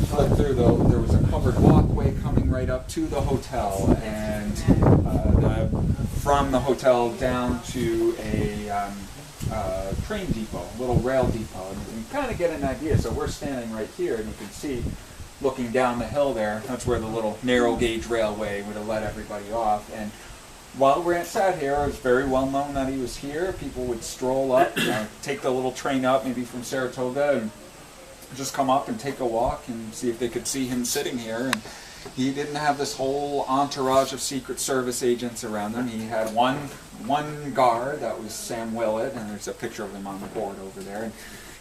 flip through, though, there was a covered walkway coming right up to the hotel, and from the hotel down to a train depot, a little rail depot, and you can kind of get an idea. So we're standing right here, and you can see, looking down the hill there, that's where the little narrow gauge railway would have let everybody off. And while Grant sat here, it was very well known that he was here. People would stroll up, take the little train up, maybe from Saratoga, and just come up and take a walk and see if they could see him sitting here. And he didn't have this whole entourage of Secret Service agents around him. He had one guard, that was Sam Willett, and there's a picture of him on the board over there. And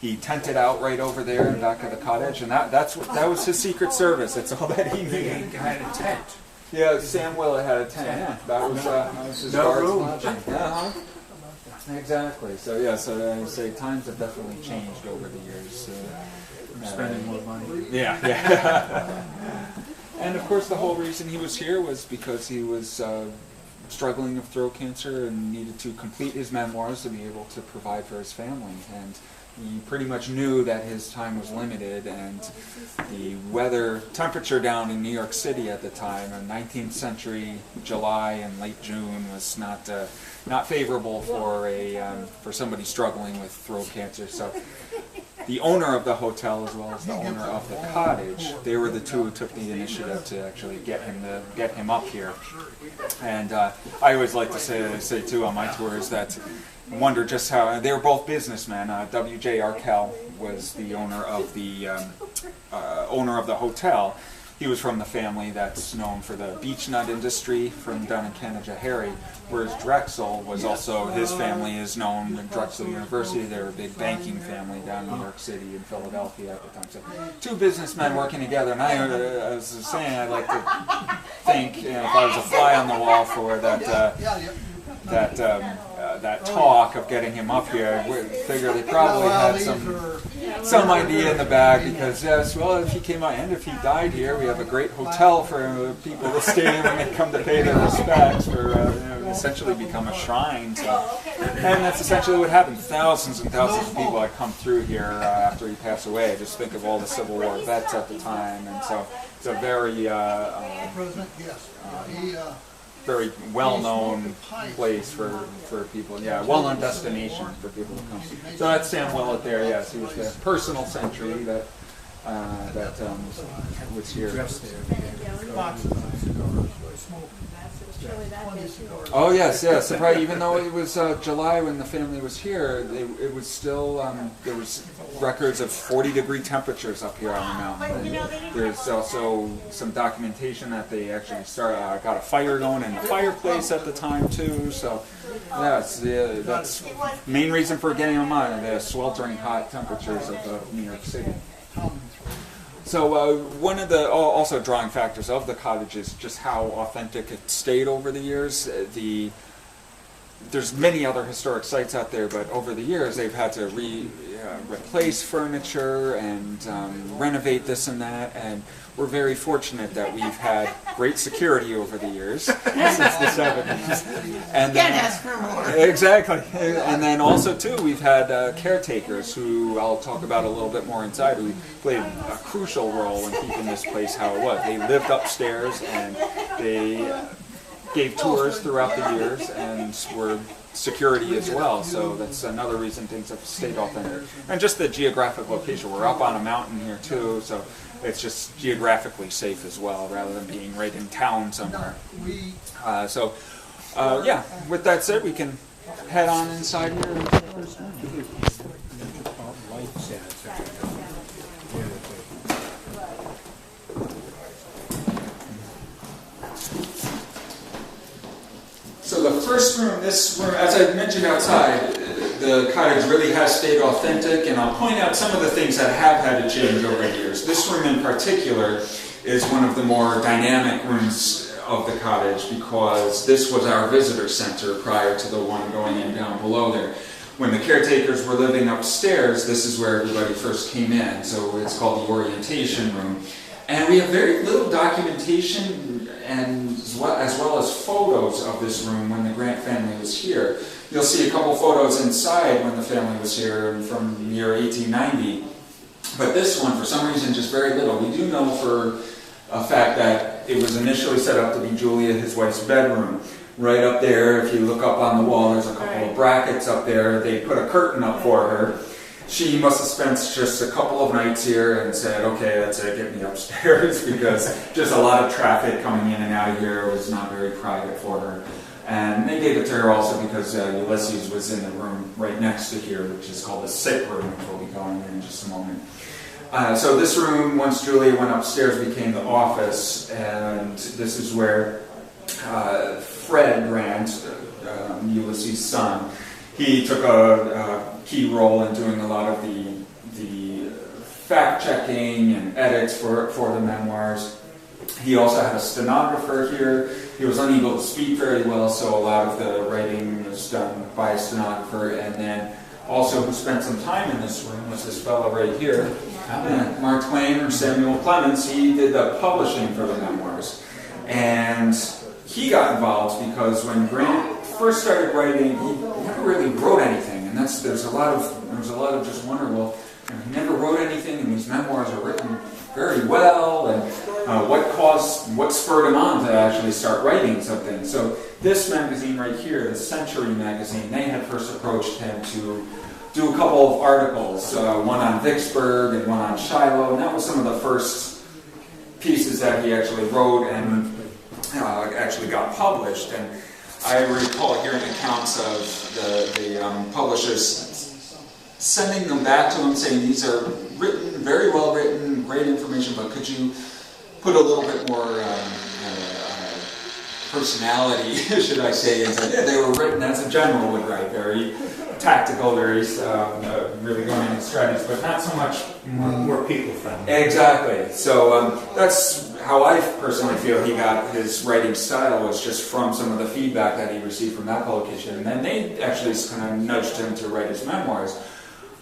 he tented out right over there in back of the cottage, and that was his Secret Service. That's all that he needed. He had a tent. Yeah, Sam Willett had a tent. Yeah, that was his guard's lodging. Exactly. So yeah, so I say times have definitely changed over the years. Spending more money. Yeah. And of course, the whole reason he was here was because he was struggling with throat cancer and needed to complete his memoirs to be able to provide for his family. And he pretty much knew that his time was limited, and the temperature down in New York City at the time, in 19th century July and late June, was not favorable for somebody struggling with throat cancer. So the owner of the hotel, as well as the owner of the cottage, they were the two who took the initiative to actually get him up here. And I always like to say too on my tours that I wonder just how they were both businessmen. W.J. Arkell was the owner of the hotel. He was from the family that's known for the beech nut industry from down in Canajoharie, whereas Drexel was also, his family is known at Drexel University. They were a big banking family down in New York City and Philadelphia at the time. So two businessmen working together, and I was saying, I'd like to think, if I was a fly on the wall for that talk of getting him up here, I figure they probably had some idea in the bag, because yes, well, if he came out and if he died here, we have a great hotel for people to stay in when they come to pay their respects, for essentially become a shrine. So, and that's essentially what happened. Thousands and thousands of people had come through here after he passed away. Just think of all the Civil War vets at the time, and so it's a very well-known place for people. Yeah, well-known destination for people to come. So that's Sam Willett there. Yes, he was the personal sentry that was here. Oh yes, yes. So probably, even though it was July when the family was here, it was still there was records of 40-degree temperatures up here on the mountain. And there's also some documentation that they actually got a fire going in the fireplace at the time too. So yes, that's the main reason for getting them on, the sweltering hot temperatures of New York City. So one of the also drawing factors of the cottage is just how authentic it stayed over the years. There's many other historic sites out there, but over the years they've had to replace furniture and renovate this and that, and we're very fortunate that we've had great security over the years since the 70s. And Can't ask for more. Exactly. And then also too, we've had caretakers who I'll talk about a little bit more inside, who played a crucial role in keeping this place how it was. They lived upstairs and they gave tours throughout the years and were security as well, so that's another reason things have stayed authentic. And just the geographic location, we're up on a mountain here too, so it's just geographically safe as well, rather than being right in town somewhere. Yeah, with that said, we can head on inside here. So the first room, this room, as I mentioned outside, the cottage really has stayed authentic, and I'll point out some of the things that have had to change over the years. This room in particular is one of the more dynamic rooms of the cottage, because this was our visitor center prior to the one going in down below there. When the caretakers were living upstairs, this is where everybody first came in, so it's called the orientation room. And we have very little documentation and as well as photos of this room when the Grant family was here. You'll see a couple photos inside when the family was here from the year 1890. But this one, for some reason, just very little. We do know for a fact that it was initially set up to be Julia, his wife's bedroom. Right up there, if you look up on the wall, there's a couple of brackets up there. They put a curtain up for her. She must have spent just a couple of nights here and said, okay, that's it, get me upstairs, because just a lot of traffic coming in and out of here was not very private for her. And they gave it to her also because Ulysses was in the room right next to here, which is called the sick room, which we'll be going in just a moment. So this room, once Julia went upstairs, became the office, and this is where Fred Grant, Ulysses' son, he took a key role in doing a lot of the fact-checking and edits for the memoirs. He also had a stenographer here. He was unable to speak very well, so a lot of the writing was done by a stenographer. And then also who spent some time in this room was this fellow right here, Mark Twain, or Samuel Clemens. He did the publishing for the memoirs. And he got involved because when Grant first started writing, he never really wrote anything. And there's a lot of just wonder, well, he never wrote anything, and these memoirs are written very well, and what spurred him on to actually start writing something. So this magazine right here, the Century magazine, they had first approached him to do a couple of articles, one on Vicksburg and one on Shiloh, and that was some of the first pieces that he actually wrote and actually got published. And I recall hearing accounts of the publishers sending them back to him saying, these are written, very well written, great information, but could you put a little bit more personality, should I say, and said, yeah, they were written as a general would write, very tactical, very really going into strategies, but not so much more people friendly. Exactly. So that's how I personally feel he got his writing style, was just from some of the feedback that he received from that publication, and then they actually kind of nudged him to write his memoirs.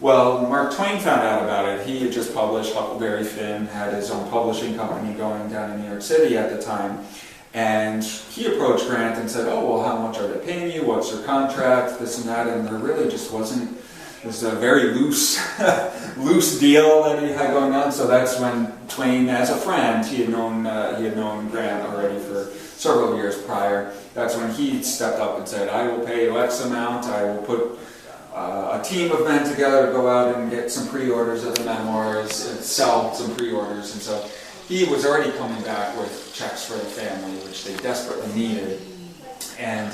Well, Mark Twain found out about it. He had just published Huckleberry Finn, had his own publishing company going down in New York City at the time. And he approached Grant and said, oh, well, how much are they paying you? What's your contract? This and that. And there really just wasn't, it was a very loose deal that he had going on. So that's when Twain, as a friend, he had known Grant already for several years prior. That's when he stepped up and said, I will pay you X amount. I will put a team of men together to go out and get some pre-orders of the memoirs and sell some pre-orders. And so he was already coming back with checks for the family, which they desperately needed. And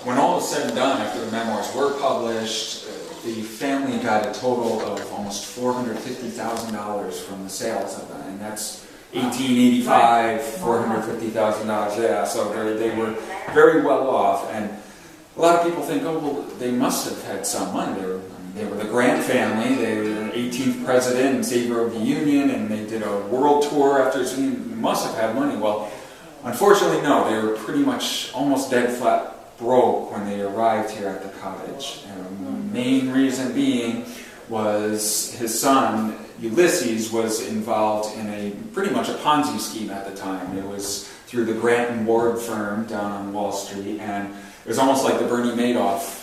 when all was said and done, after the memoirs were published, the family got a total of almost $450,000 from the sales of them. And that's 1885, $450,000, yeah. So they were very well off. And a lot of people think, oh, well, they must have had some money. They were the Grant family. They were the 18th president and savior of the Union, and they did a world tour after. So they must have had money. Well, unfortunately, no. They were pretty much almost dead flat broke when they arrived here at the cottage. And the main reason being was his son, Ulysses, was involved in pretty much a Ponzi scheme at the time. It was through the Grant and Ward firm down on Wall Street, and it was almost like the Bernie Madoff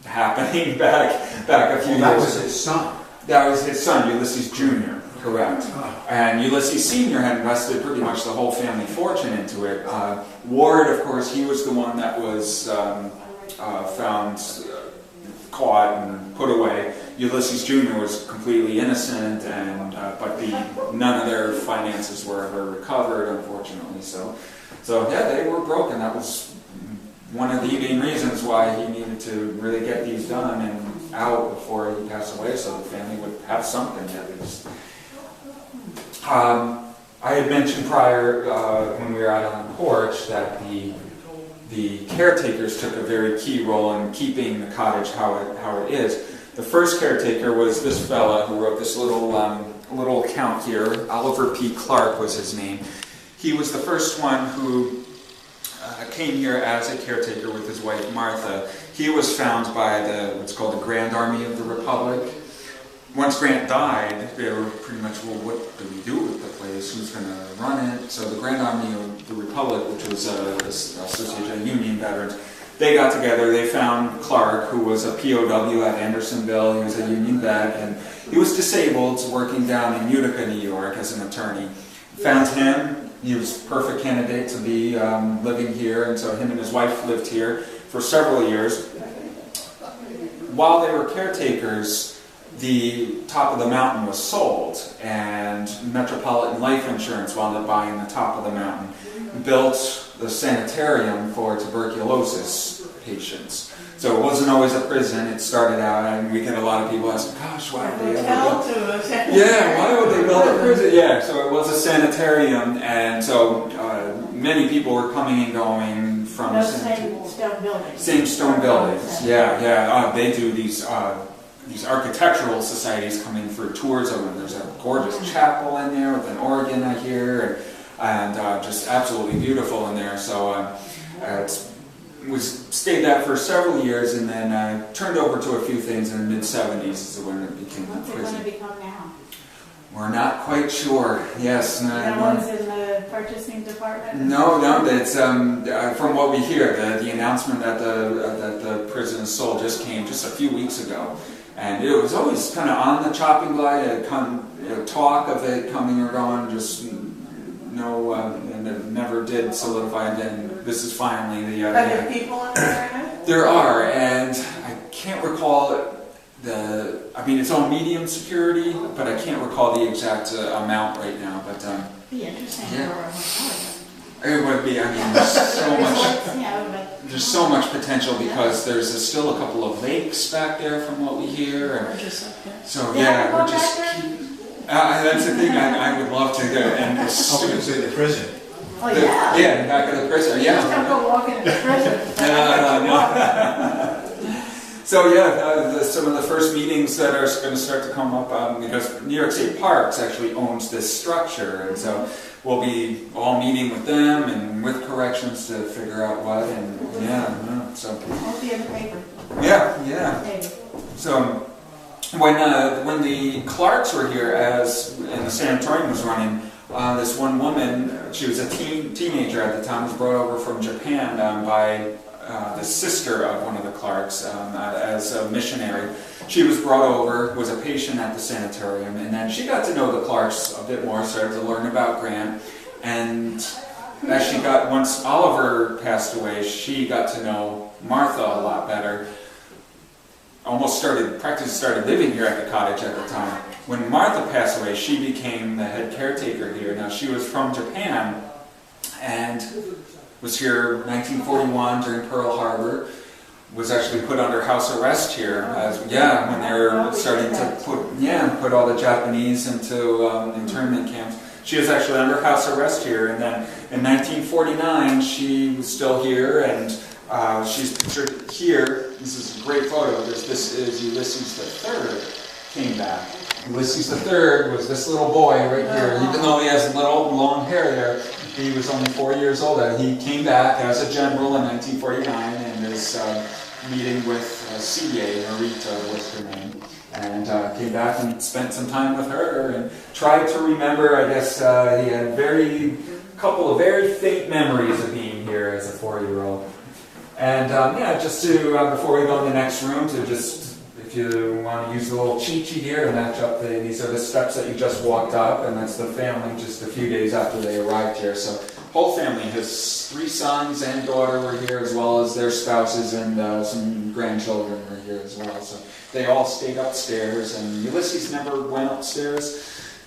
happening back a few years. That was his son. That was his son, Ulysses Jr., correct. Oh. And Ulysses Sr. had invested pretty much the whole family fortune into it. Ward, of course, he was the one that was found, caught, and put away. Ulysses Jr. was completely innocent, and but none of their finances were ever recovered, unfortunately. So yeah, they were broken. That was one of the main reasons why he needed to really get these done and out before he passed away, so the family would have something at least. I had mentioned prior, when we were out on the porch, that the caretakers took a very key role in keeping the cottage how it is. The first caretaker was this fella who wrote this little account here. Oliver P. Clark was his name. He was the first one who came here as a caretaker with his wife Martha. He was found by what's called the Grand Army of the Republic. Once Grant died, they were pretty much, well, what do we do with the place? Who's going to run it? So the Grand Army of the Republic, which was this Association of Union Veterans, they got together, they found Clark, who was a POW at Andersonville. He was a Union vet, and he was disabled, working down in Utica, New York as an attorney. Found him. He was a perfect candidate to be living here, and so him and his wife lived here for several years. While they were caretakers, the top of the mountain was sold, and Metropolitan Life Insurance wound up buying the top of the mountain, built the sanitarium for tuberculosis patients. So it wasn't always a prison. It started out, and we get a lot of people asking, gosh, why would they ever build? Yeah, why would they build a prison? Yeah, so it was a sanitarium, and so many people were coming and going from those same stone buildings. Same stone buildings. Yeah. They do these architectural societies coming for tours of them. There's a gorgeous chapel in there with an organ, I hear, and just absolutely beautiful in there. So we stayed that for several years, and then turned over to a few things in the mid-'70s is when it became a What's it prison. going to become now? We're not quite sure. Yes. No one's in the purchasing department? No, that's from what we hear. The announcement that the prison is sold just came just a few weeks ago. And it was always kind of on the chopping block, talk of it coming or going, just and it never did solidify. And then this is finally the... Are there people in there now? There are, and I can't recall it's on medium security, but I can't recall the exact amount right now. But It'd be interesting yeah. for a hotel. It would be. There's so much potential because there's still a couple of lakes back there from what we hear. And so yeah, we're just. That's the thing. I would love to go and It's in the prison. Oh yeah. Yeah, back of the prison. Yeah. Just don't go walking in the prison. No. So yeah, some of the first meetings that are going to start to come up because New York State Parks actually owns this structure, and so we'll be all meeting with them and with corrections to figure out what. And so Won't be in the paper. yeah. Maybe. So when the Clarks were here, and the sanatorium was running, this one woman, she was a teenager at the time, was brought over from Japan by the sister of one of the Clarks as a missionary. She was brought over, was a patient at the sanitarium, and then she got to know the Clarks a bit more, started to learn about Grant, and once Oliver passed away, she got to know Martha a lot better. Practically started living here at the cottage at the time. When Martha passed away, she became the head caretaker here. Now, she was from Japan and was here 1941 during Pearl Harbor, was actually put under house arrest here when they were starting to put all the Japanese into internment camps. She was actually under house arrest here, and then in 1949 she was still here, and she's pictured here. This is a great photo. This is Ulysses III came back. Ulysses III was this little boy right here. Even though he has little long hair there, he was only 4 years old. He came back as a general in 1949 and is meeting with CA, Narita was her name, and came back and spent some time with her and tried to remember. I guess he had couple of very faint memories of being here as a 4-year-old. And just to, before we go in the next room, if you want to use the little cheat sheet here to match up, these are the steps that you just walked up, and that's the family just a few days after they arrived here. So whole family, his 3 sons and daughter were here, as well as their spouses, and some grandchildren were here as well. So they all stayed upstairs, and Ulysses never went upstairs.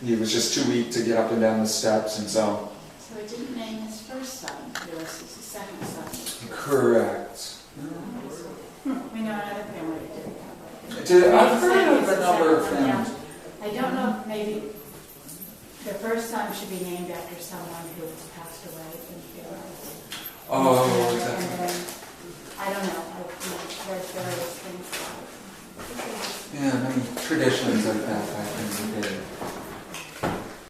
He was just too weak to get up and down the steps, and so... So he didn't name his first son Ulysses, his second son. Correct. We know another family that did it. I've heard of a number of families. I don't know if maybe the first son should be named after someone who has passed away in the family. Oh, And then, I don't know. I've read various things about it. yeah, many traditions like that back in the day.